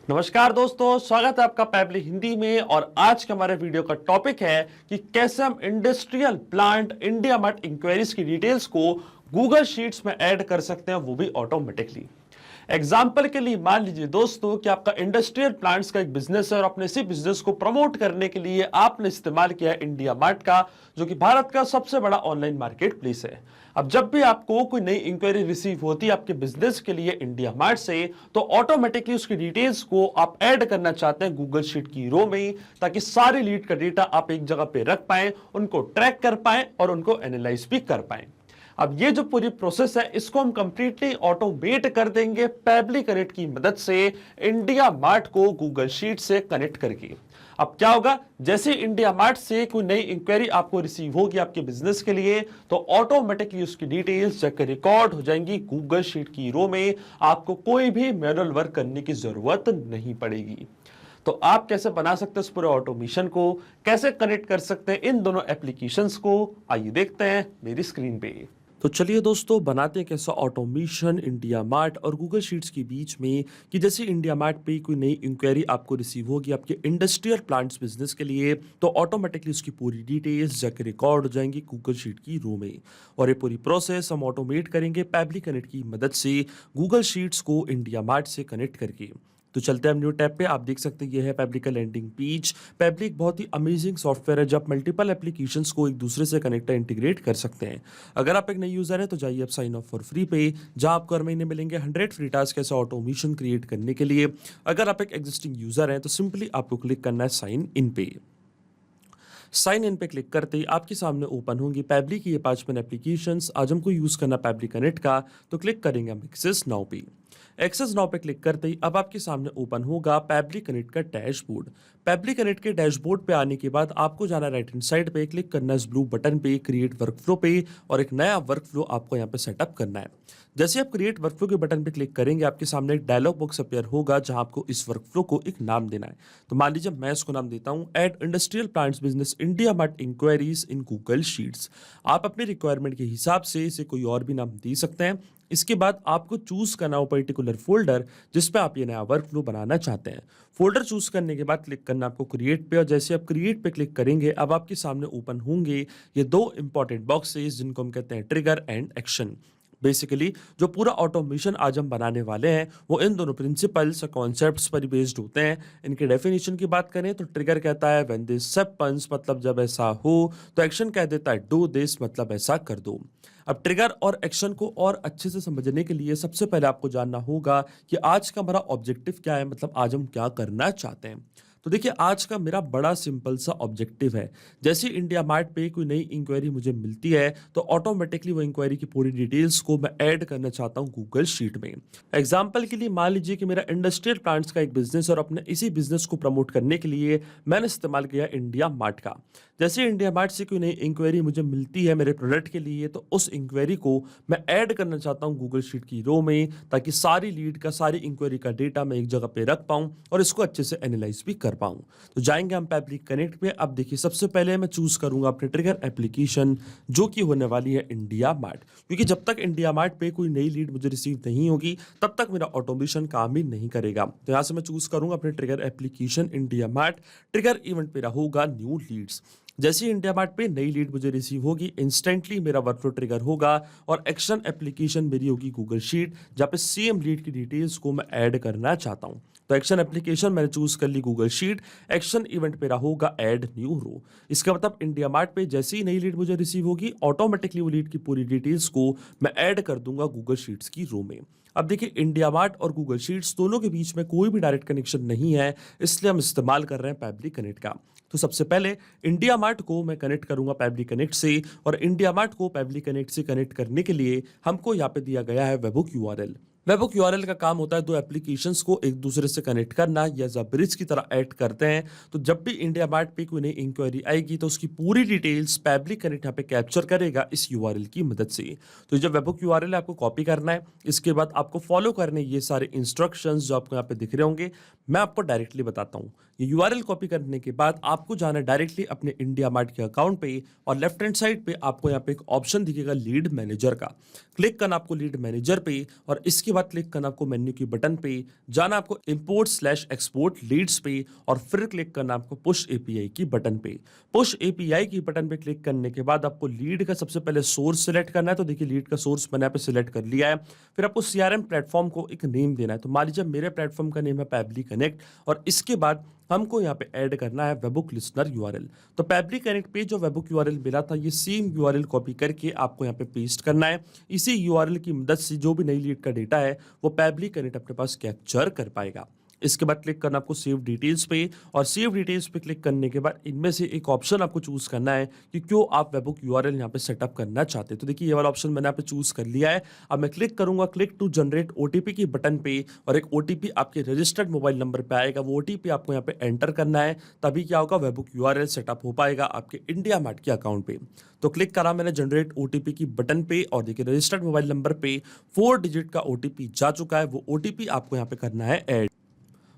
नमस्कार दोस्तों, स्वागत है आपका पैबली हिंदी में। और आज के हमारे वीडियो का टॉपिक है कि कैसे हम industrial plant IndiaMART inquiries की डिटेल्स को गूगल शीट्स में ऐड कर सकते हैं, वो भी ऑटोमेटिकली। एग्जाम्पल के लिए मान लीजिए दोस्तों कि आपका इंडस्ट्रियल प्लांट्स का एक बिजनेस है और अपने इसी बिजनेस को प्रमोट करने के लिए आपने इस्तेमाल किया है इंडिया मार्ट का, जो कि भारत का सबसे बड़ा ऑनलाइन मार्केट प्लेस है। अब जब भी आपको कोई नई इंक्वायरी रिसीव होती है आपके बिजनेस के लिए इंडिया मार्ट से, तो ऑटोमेटिकली उसकी डिटेल्स को आप ऐड करना चाहते हैं गूगल शीट की रो में, ताकि सारी लीड का डेटा आप एक जगह पे रख पाएं, उनको ट्रैक कर पाएं और उनको एनालाइज भी कर पाएं। अब ये जो पूरी प्रोसेस है इसको हम कंप्लीटली ऑटोमेट कर देंगे पैबली कनेक्ट की मदद से, इंडिया मार्ट को गूगल शीट से कनेक्ट करके। अब क्या होगा, जैसे इंडिया मार्ट से कोई नई इंक्वायरी आपको रिसीव होगी आपके बिजनेस के लिए, तो ऑटोमेटिकली उसकी डिटेल्स जाकर रिकॉर्ड हो जाएंगी गूगल शीट की रो में। आपको कोई भी मैनुअल वर्क करने की जरूरत नहीं पड़ेगी। तो आप कैसे बना सकते हैं इस पूरे ऑटोमेशन को, कैसे कनेक्ट कर सकते हैं इन दोनों एप्लीकेशंस को, आइए देखते हैं मेरी स्क्रीन पे। तो चलिए दोस्तों, बनाते हैं कैसा ऑटोमेशन इंडिया मार्ट और गूगल शीट्स के बीच में, कि जैसे इंडिया मार्ट पे कोई नई इंक्वायरी आपको रिसीव होगी आपके इंडस्ट्रियल प्लांट्स बिजनेस के लिए, तो ऑटोमेटिकली उसकी पूरी डिटेल्स जाकर रिकॉर्ड हो जाएंगी गूगल शीट की रो में। और ये पूरी प्रोसेस हम ऑटोमेट करेंगे पैबली कनेक्ट की मदद से गूगल शीट्स को इंडिया मार्ट से कनेक्ट करके। तो चलते हैं हम न्यू टैब पे। आप देख सकते हैं ये है पैबली का लैंडिंग पेज। पैबली एक बहुत ही अमेजिंग सॉफ्टवेयर है जब मल्टीपल एप्लीकेशंस को एक दूसरे से कनेक्ट इंटीग्रेट कर सकते हैं। अगर आप एक नई यूजर हैं तो जाइए आप साइन अप फॉर फ्री पे, जहां आपको हर महीने मिलेंगे 100 फ्री टास्क ऐसा ऑटोमेशन क्रिएट करने के लिए। अगर आप एक एग्जिस्टिंग यूजर हैं तो सिंपली आपको क्लिक करना है साइन इन पे। साइन इन पे क्लिक करते ही आपके सामने ओपन होंगी पैबली की ये 5 एप्लीकेशंस। आज हमको यूज करना पैबली कनेक्ट का, तो क्लिक करेंगे हम एक्सेस नाउ पे। एक्सेस नाउ पे क्लिक करते ही अब आपके सामने ओपन होगा पैबली कनेक्ट का डैशबोर्ड। पैबली कनेक्ट के डैशबोर्ड पे आने के बाद आपको जाना राइट हैंड साइड पे, क्लिक करना है इस ब्लू बटन पे क्रिएट वर्कफ्लो पे, और एक नया वर्कफ्लो आपको यहाँ पे सेटअप करना है। जैसे आप क्रिएट वर्कफ्लो के बटन पे क्लिक करेंगे आपके सामने एक डायलॉग बॉक्स अपीयर होगा जहां आपको इस वर्कफ्लो को एक नाम देना है। तो मान लीजिए मैं इसको नाम देता हूं add industrial plants business IndiaMART inquiries in Google Sheets. आप अपने रिक्वायरमेंट के हिसाब से इसे कोई और भी नाम दे सकते हैं। इसके बाद आपको चूज करना हो पर्टिकुलर फोल्डर जिसपे आप ये नया वर्कफ्लो बनाना चाहते हैं। फोल्डर चूज करने के बाद क्लिक करना आपको क्रिएट पे, और जैसे आप क्रिएट पे क्लिक करेंगे अब आपके सामने ओपन होंगे ये 2 इंपॉर्टेंट बॉक्सेस जिनको हम कहते हैं ट्रिगर एंड एक्शन। बेसिकली जो पूरा ऑटोमेशन आज हम बनाने वाले हैं वो इन दोनों प्रिंसिपल्स कॉन्सेप्ट्स पर बेस्ड होते हैं। इनके डेफिनेशन की बात करें तो ट्रिगर कहता है व्हेन दिस हैपेंस, मतलब जब ऐसा हो, तो एक्शन कह देता है डू दिस, मतलब ऐसा कर दो। अब ट्रिगर और एक्शन को और अच्छे से समझने के लिए सबसे पहले आपको जानना होगा कि आज का हमारा ऑब्जेक्टिव क्या है, मतलब आज हम क्या करना चाहते हैं। तो देखिए आज का मेरा बड़ा सिंपल सा ऑब्जेक्टिव है, जैसे इंडिया मार्ट पे कोई नई इंक्वायरी मुझे मिलती है तो ऑटोमेटिकली वो इंक्वायरी की पूरी डिटेल्स को मैं ऐड करना चाहता हूँ गूगल शीट में। एग्जाम्पल के लिए मान लीजिए कि मेरा इंडस्ट्रियल प्लांट्स का एक बिजनेस और अपने इसी बिजनेस को प्रमोट करने के लिए मैंने इस्तेमाल किया इंडिया मार्ट का। जैसे इंडिया मार्ट से कोई नई इंक्वायरी मुझे मिलती है मेरे प्रोडक्ट के लिए, तो उस इंक्वायरी को मैं ऐड करना चाहता हूँ गूगल शीट की रो में, ताकि सारी लीड का सारी इंक्वायरी का डेटा मैं एक जगह पे रख पाऊँ और इसको अच्छे से एनालाइज भी कर पाऊँ। तो जाएंगे हम पैबली कनेक्ट पे। अब देखिए सबसे पहले मैं चूज करूंगा अपने ट्रिगर एप्लीकेशन जो कि होने वाली है इंडिया मार्ट, क्योंकि जब तक इंडिया मार्ट पे कोई नई लीड मुझे रिसीव नहीं होगी तब तक मेरा ऑटोमेशन काम ही नहीं करेगा। तो यहाँ से मैं चूज करूंगा अपने trigger application India mart. Trigger event पे होगा न्यू लीड्स। जैसे इंडिया मार्ट पे नई लीड मुझे रिसीव होगी इंस्टेंटली मेरा वर्कफ्लो ट्रिगर होगा और एक्शन एप्लीकेशन मेरी होगी गूगल शीट, जहाँ पे सेम लीड की डिटेल्स को मैं ऐड करना चाहता हूँ। तो एक्शन एप्लीकेशन मैंने चूज कर ली गूगल शीट, एक्शन इवेंट पे होगा ऐड न्यू रो। इसका मतलब इंडिया मार्ट पे जैसे ही नई लीड मुझे रिसीव होगी ऑटोमेटिकली वो लीड की पूरी डिटेल्स को मैं ऐड कर दूंगा गूगल शीट्स की रो में। अब देखिए इंडिया मार्ट और गूगल शीट्स दोनों के बीच में कोई भी डायरेक्ट कनेक्शन नहीं है, इसलिए हम इस्तेमाल कर रहे हैं पैबली कनेक्ट का। तो सबसे पहले इंडिया मार्ट को मैं कनेक्ट करूंगा पैबली कनेक्ट से, और इंडिया मार्ट को पैबली कनेक्ट से कनेक्ट करने के लिए हमको यहाँ पे दिया गया है वेबहुक यूआरएल। वेबहुक यूआरएल का काम होता है दो एप्लीकेशंस को एक दूसरे से कनेक्ट करना या जब ब्रिज की तरह ऐड करते हैं, तो जब भी इंडिया मार्ट पे कोई नई इंक्वायरी आएगी तो उसकी पूरी डिटेल्स पैबली कनेक्ट यहाँ पे कैप्चर करेगा इस यूआरएल की मदद से। तो जब वेबहुक यूआरएल आपको कॉपी करना है, इसके बाद आपको फॉलो करने ये सारे इंस्ट्रक्शंस जो आपको यहाँ पे दिख रहे होंगे, मैं आपको डायरेक्टली बताता हूँ। ये यूआरएल कॉपी करने के बाद आपको जाना डायरेक्टली अपने इंडिया मार्ट के अकाउंट पे, और लेफ्ट हैंड साइड पे आपको यहाँ पे एक ऑप्शन दिखेगा लीड मैनेजर का। क्लिक करना आपको लीड मैनेजर पे, और इसके बाद क्लिक करना आपको मेन्यू की बटन पे, जाना आपको इंपोर्ट/एक्सपोर्ट लीड्स पे और फिर क्लिक करना आपको पुश एपीआई की बटन पे। पुश एपीआई की बटन पे क्लिक करने के बाद आपको लीड का सबसे पहले सोर्स सिलेक्ट करना है। तो देखिए लीड का सोर्स मैंने यहाँ पे सिलेक्ट कर लिया है। फिर आपको सीआरएम प्लेटफॉर्म को एक नेम देना है। तो मान लीजिए मेरे प्लेटफॉर्म का नेम है पैबली कनेक्ट और इसके बाद हमको यहाँ पे ऐड करना है वेबबुक लिसनर यूआरएल। तो पैबली कनेक्ट पे जो वेबबुक यूआरएल मिला था ये सेम यूआरएल कॉपी करके आपको यहाँ पे पेस्ट करना है। इसी यूआरएल की मदद से जो भी नई लीड का डेटा है वो पैबली कनेक्ट अपने पास कैप्चर कर पाएगा। इसके बाद क्लिक करना आपको सेव डिटेल्स पे और सेव डिटेल्स पे क्लिक करने के बाद इनमें से एक ऑप्शन आपको चूज करना है कि क्यों आप वेबबुक यूआरएल यहाँ पे सेटअप करना चाहते हैं। तो देखिए ये वाला ऑप्शन मैंने यहाँ पे चूज कर लिया है। अब मैं क्लिक करूंगा क्लिक टू जनरेट ओटीपी की बटन पे और एक ओटीपी आपके रजिस्टर्ड मोबाइल नंबर पे आएगा। वो ओटीपी आपको यहाँ पे एंटर करना है, तभी क्या होगा वेबबुक यूआरएल सेटअप हो पाएगा आपके इंडिया मार्ट के अकाउंट पे। तो क्लिक करा मैंने जनरेट ओटीपी की बटन पे और देखिए रजिस्टर्ड मोबाइल नंबर पे 4 डिजिट का ओटीपी जा चुका है। वो ओटीपी आपको यहाँ पे करना है ऐड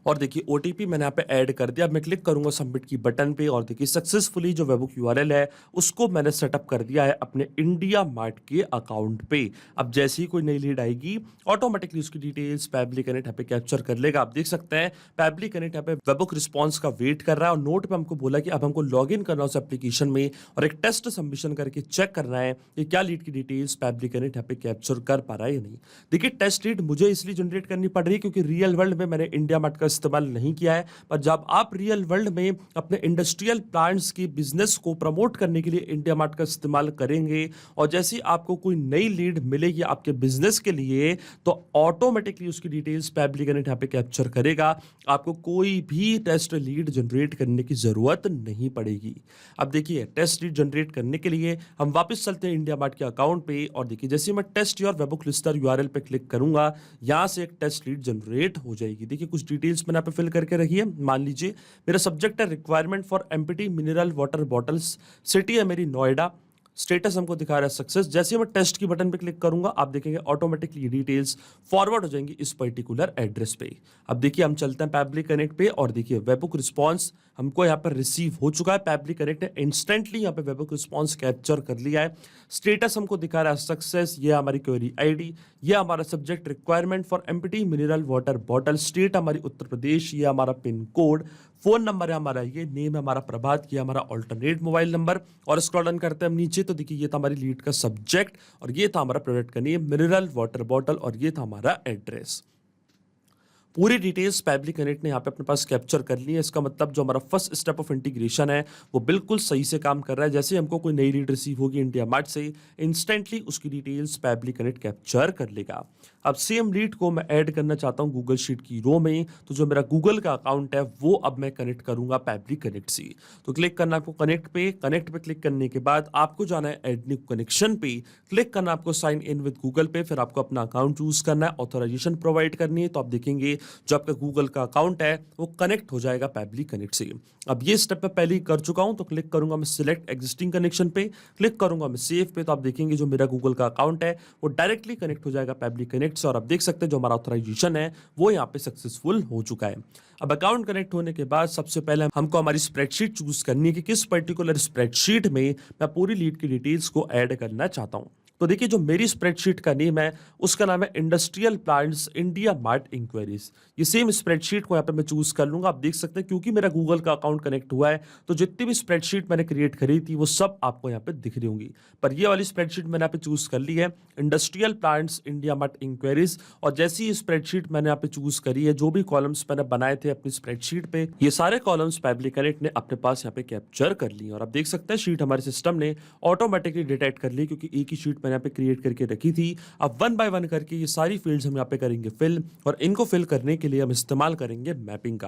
और देखिए ओटीपी मैंने यहाँ पे ऐड कर दिया। अब मैं क्लिक करूंगा सबमिट की बटन पे और देखिए सक्सेसफुली जो वेबबुक यूआरएल है उसको मैंने सेटअप कर दिया है अपने इंडिया मार्ट के अकाउंट पे। अब जैसे ही कोई नई लीड आएगी ऑटोमेटिकली उसकी डिटेल्स पैबली कनेक्ट यहाँ पे कैप्चर कर लेगा। आप देख सकते हैं पैबली कनेक्ट यहाँ पे वेबबुक रिस्पॉन्स का वेट कर रहा है और नोट पे हमको बोला कि अब हमको लॉग इन करना है उस एप्लीकेशन में और एक टेस्ट सबमिशन करके चेक करना है कि क्या लीड की डिटेल्स पैबली कनेक्ट यहाँ पे कैप्चर कर पा रहा है या नहीं। देखिए टेस्ट लीड मुझे इसलिए जनरेट करनी पड़ रही है क्योंकि रियल वर्ल्ड में मैंने इंडिया मार्ट का इस्तेमाल नहीं किया है, पर जब आप रियल वर्ल्ड में अपने इंडस्ट्रियल प्लांट्स की बिजनेस को प्रमोट करने के लिए इंडिया मार्ट का इस्तेमाल करेंगे और जैसे आपको कोई नई लीड मिलेगी आपके बिजनेस के लिए तो ऑटोमेटिकली उसकी डिटेल्स पैबली कनेक्ट यहाँ पे कैप्चर करेगा। आपको कोई भी टेस्ट लीड जनरेट करने की जरूरत नहीं पड़ेगी। अब देखिए टेस्ट लीड जनरेट करने के लिए हम वापस चलते हैं इंडिया मार्ट के अकाउंट पे और देखिए जैसे मैं test your webhook listener URL पे क्लिक करूंगा यहां से एक टेस्ट लीड जनरेट हो जाएगी। देखिए कुछ डिटेल्स मैंने यहाँ पे फिल करके रखी है। मान लीजिए मेरा सब्जेक्ट है requirement for empty mineral water bottles, city है मेरी नोएडा, स्टेटस हमको दिखा रहा है सक्सेस। जैसे मैं टेस्ट की बटन पे क्लिक करूंगा आप देखेंगे ऑटोमेटिकली डिटेल्स फॉरवर्ड हो जाएंगी इस पर्टिकुलर एड्रेस पे। अब देखिए हम चलते हैं पैबली कनेक्ट पे और देखिए वेबबुक रिस्पांस हमको यहाँ पर रिसीव हो चुका है। पैबली कनेक्ट ने इंस्टेंटली यहाँ पे वेबबुक रिस्पांस कैप्चर कर लिया है। स्टेटस हमको दिखा रहा है सक्सेस, ये हमारी क्वेरी आईडी, ये हमारा subject requirement for empty mineral water bottle, state हमारी उत्तर प्रदेश, ये हमारा पिन कोड, फोन नंबर है हमारा, ये नेम है हमारा प्रभात, ये हमारा ऑल्टरनेट मोबाइल नंबर और स्क्रॉल डाउन करते हैं हम नीचे तो देखिए ये था हमारी लीड का सब्जेक्ट और ये था हमारा प्रोडक्ट का नेम मिनरल वाटर बॉटल और ये था हमारा एड्रेस। पूरी डिटेल्स पैबली कनेक्ट ने यहाँ पे अपने पास कैप्चर कर ली है। इसका मतलब जो हमारा फर्स्ट स्टेप ऑफ इंटीग्रेशन है वो बिल्कुल सही से काम कर रहा है। जैसे हमको कोई नई लीड रिसीव होगी इंडिया मार्ट से इंस्टेंटली उसकी डिटेल्स पैबली कनेक्ट कैप्चर कर लेगा। अब सेम लीड को मैं ऐड करना चाहता हूँ गूगल शीट की रो में, तो जो मेरा गूगल का अकाउंट है वो अब मैं कनेक्ट करूंगा पैबली कनेक्ट से। तो क्लिक करना आपको कनेक्ट पे क्लिक करने के बाद आपको जाना है ऐड न्यू कनेक्शन पे, क्लिक करना आपको साइन इन विद गूगल पे, फिर आपको अपना अकाउंट चूज करना है, ऑथराइजेशन प्रोवाइड करनी है। तो आप देखेंगे जो आपका गूगल का अकाउंट है वो कनेक्ट हो जाएगा पैबली कनेक्ट से। अब ये स्टेप मैं पहले ही कर चुका हूं तो क्लिक करूंगा मैं सिलेक्ट एग्जिस्टिंग कनेक्शन पे, क्लिक करूंगा मैं सेव पे, तो आप देखेंगे जो मेरा गूगल का अकाउंट है वो डायरेक्टली कनेक्ट हो जाएगा पैबली कनेक्ट से और आप देख सकते हैं जो हमारा ऑथराइजेशन है वो यहाँ पे सक्सेसफुल हो चुका है। अब अकाउंट कनेक्ट होने के बाद सबसे पहले हमको हमारी स्प्रेडशीट चूज करनी है कि किस पर्टिकुलर स्प्रेडशीट में मैं पूरी लीड की डिटेल्स को ऐड करना चाहता हूं। तो देखिए जो मेरी स्प्रेडशीट का नेम है उसका नाम है industrial plants IndiaMART inquiries. ये सेम स्प्रेडशीट को यहाँ पे मैं चूज कर लूंगा। आप देख सकते हैं क्योंकि मेरा गूगल का अकाउंट कनेक्ट हुआ है तो जितनी भी स्प्रेडशीट मैंने क्रिएट करी थी वो सब आपको यहाँ पे दिख रही होंगी, पर ये वाली स्प्रेडशीट मैंने यहाँ पे चूज कर ली है industrial plants IndiaMART inquiries. और जैसी स्प्रेडशीट मैंने यहाँ पे चूज करी है, जो भी कॉलम्स मैंने बनाए थे अपनी स्प्रेडशीट पे, ये सारे कॉलम्स पैबली कनेक्ट ने अपने पास यहाँ पे कैप्चर कर ली और आप देख सकते हैं शीट हमारे सिस्टम ने ऑटोमेटिकली डिटेक्ट कर ली क्योंकि एक ही शीट मैंने यहाँ पे क्रिएट करके रखी थी। अब वन बाय वन करके ये सारी फील्ड्स हम यहाँ पे करेंगे फिल और इनको फिल करने के लिए हम इस्तेमाल करेंगे मैपिंग का।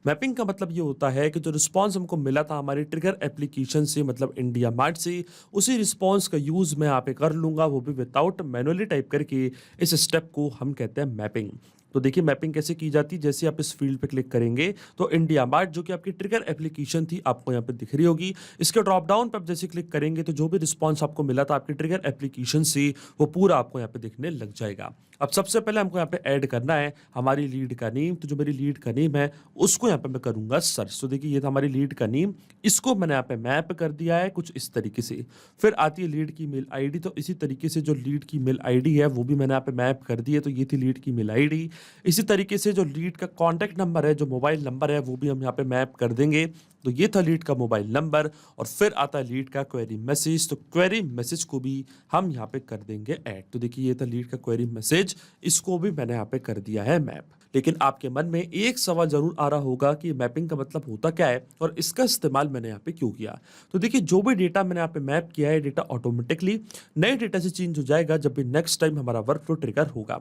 मैपिंग का मतलब ये होता है कि जो रिस्पांस हमको मिला था हमारे ट्रिगर एप्लीकेशन से मतलब इंडिया मार्ट से, उसी रिस्पांस का यूज मैं यहाँ पे कर लूंगा, वो भी विदाउट मैनुअली टाइप करके। इस स्टेप को हम कहते हैं मैपिंग। तो देखिए मैपिंग कैसे की जाती है, जैसे आप इस फील्ड पे क्लिक करेंगे तो इंडिया मार्ट जो कि आपकी ट्रिगर एप्लीकेशन थी आपको यहाँ पे दिख रही होगी। इसके ड्रॉप डाउन पे आप जैसे क्लिक करेंगे तो जो भी रिस्पॉन्स आपको मिला था आपकी ट्रिगर एप्लीकेशन से वो पूरा आपको यहाँ पे दिखने लग जाएगा। अब सबसे पहले हमको यहाँ पे ऐड करना है हमारी लीड का नेम, तो जो मेरी लीड का नेम है उसको यहाँ पे मैं करूंगा सर्च। तो देखिए ये था हमारी लीड का नेम, इसको मैंने यहाँ पे मैप कर दिया है कुछ इस तरीके से। फिर आती है लीड की मेल आईडी, तो इसी तरीके से जो लीड की मेल आईडी है वो भी मैंने यहाँ पे मैप कर दी है, तो ये थी लीड की मेल आईडी। इसी तरीके से जो लीड का कॉन्टैक्ट नंबर है, जो मोबाइल नंबर है, वो भी हम यहाँ पे मैप कर देंगे। तो ये था लीड का मोबाइल नंबर और फिर आता है लीड का क्वेरी मैसेज, तो क्वेरी मैसेज को भी हम यहाँ पे कर देंगे ऐड। तो देखिए ये था लीड का क्वेरी मैसेज, इसको भी मैंने यहाँ पे कर दिया है मैप। लेकिन आपके मन में एक सवाल जरूर आ रहा होगा कि मैपिंग का मतलब होता क्या है और इसका इस्तेमाल मैंने यहाँ पे क्यों किया। तो देखिए जो भी डेटा मैंने यहाँ पे मैप किया है, डेटा ऑटोमेटिकली नए डेटा से चेंज हो जाएगा जब भी नेक्स्ट टाइम हमारा वर्कफ्लो ट्रिगर होगा।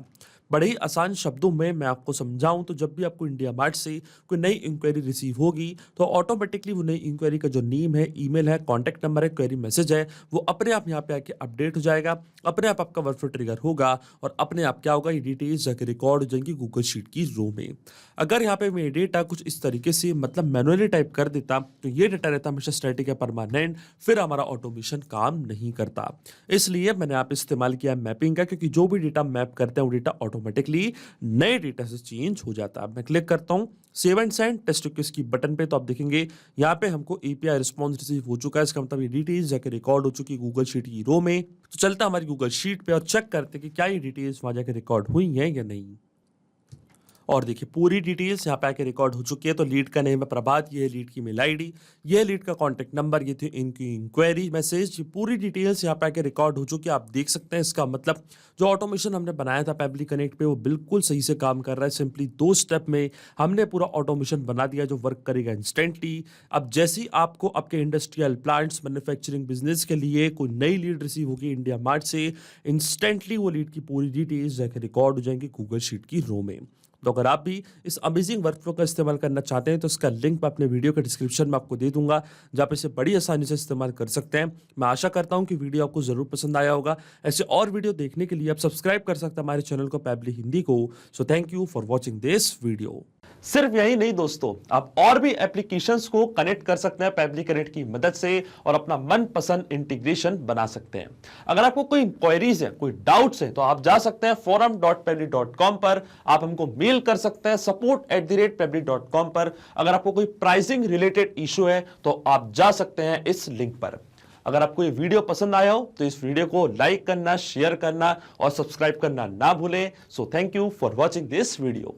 बड़े ही आसान शब्दों में मैं आपको समझाऊं तो जब भी आपको इंडिया मार्ट से कोई नई इंक्वायरी रिसीव होगी तो ऑटोमेटिकली वो नई इंक्वायरी का जो नेम है, ईमेल है, कॉन्टैक्ट नंबर है, क्वेरी मैसेज है, वो अपने आप यहाँ पे आके अपडेट हो जाएगा। अपने आप आपका वर्कफ्लो ट्रिगर होगा और अपने आप क्या होगा, ये डिटेल्स जाके रिकॉर्ड हो जाएंगी गूगल शीट की रो में। अगर यहाँ पे मैं डेटा कुछ इस तरीके से मतलब मैनुअली टाइप कर देता तो ये डेटा रहता हमेशा स्टैटिक या परमानेंट, फिर हमारा ऑटोमेशन काम नहीं करता। इसलिए मैंने आप इस्तेमाल किया मैपिंग का, क्योंकि जो भी डेटा मैप करते हैं वो डेटा ऑटोमेटिकली नए डेटा से चेंज हो जाता है। मैं क्लिक करता हूँ save and send test request की बटन पे, तो आप देखेंगे यहाँ पे हमको एपीआई रिस्पॉन्स रिसीव हो चुका है। इसका मतलब ये डिटेल्स जाके रिकॉर्ड हो चुकी है गूगल शीट की रो में। तो चलता हमारी गूगल शीट पे और चेक करते कि क्या ये डिटेल्स वहां जाके रिकॉर्ड हुई हैं या नहीं। और देखिए पूरी डिटेल्स यहाँ पे आके रिकॉर्ड हो चुकी है। तो लीड का नेम है प्रभात, ये है लीड की मेल आईडी, ये है लीड का कॉन्टैक्ट नंबर, ये थी इनकी इंक्वायरी मैसेज, ये पूरी डिटेल्स यहाँ पे आके रिकॉर्ड हो चुकी है। आप देख सकते हैं इसका मतलब जो ऑटोमेशन हमने बनाया था पेबली कनेक्ट पे वो बिल्कुल सही से काम कर रहा है। सिंपली 2 स्टेप में हमने पूरा ऑटोमेशन बना दिया जो वर्क करेगा इंस्टेंटली। अब जैसे ही आपको आपके इंडस्ट्रियल प्लांट्स मैन्युफैक्चरिंग बिजनेस के लिए कोई नई लीड रिसीव होगी इंडिया मार्ट से, इंस्टेंटली वो लीड की पूरी डिटेल्स जाके रिकॉर्ड हो जाएंगी गूगल शीट की रो में। तो अगर आप भी इस अमेजिंग वर्कफ्लो का इस्तेमाल करना चाहते हैं तो इसका लिंक मैं अपने वीडियो के डिस्क्रिप्शन में आपको दे दूंगा, जहाँ पे इसे बड़ी आसानी से इस्तेमाल कर सकते हैं। मैं आशा करता हूं कि वीडियो आपको जरूर पसंद आया होगा। ऐसे और वीडियो देखने के लिए आप सब्सक्राइब कर सकते हैं हमारे चैनल को पेबली हिंदी को। So thank you for watching this video. सिर्फ यही नहीं दोस्तों, आप और भी एप्लीकेशंस को कनेक्ट कर सकते हैं पेबली कनेक्ट की मदद से और अपना मनपसंद इंटीग्रेशन बना सकते हैं। अगर आपको कोई क्वेरीज है, कोई डाउट्स है, तो आप जा सकते हैं forum.pebly.com पर, आप हमको मेल कर सकते हैं support@pebly.com पर। अगर आपको कोई प्राइसिंग रिलेटेड इशू है तो आप जा सकते हैं इस लिंक पर। अगर आपको ये वीडियो पसंद आया हो तो इस वीडियो को लाइक करना, शेयर करना और सब्सक्राइब करना ना भूलें। So thank you for watching this video.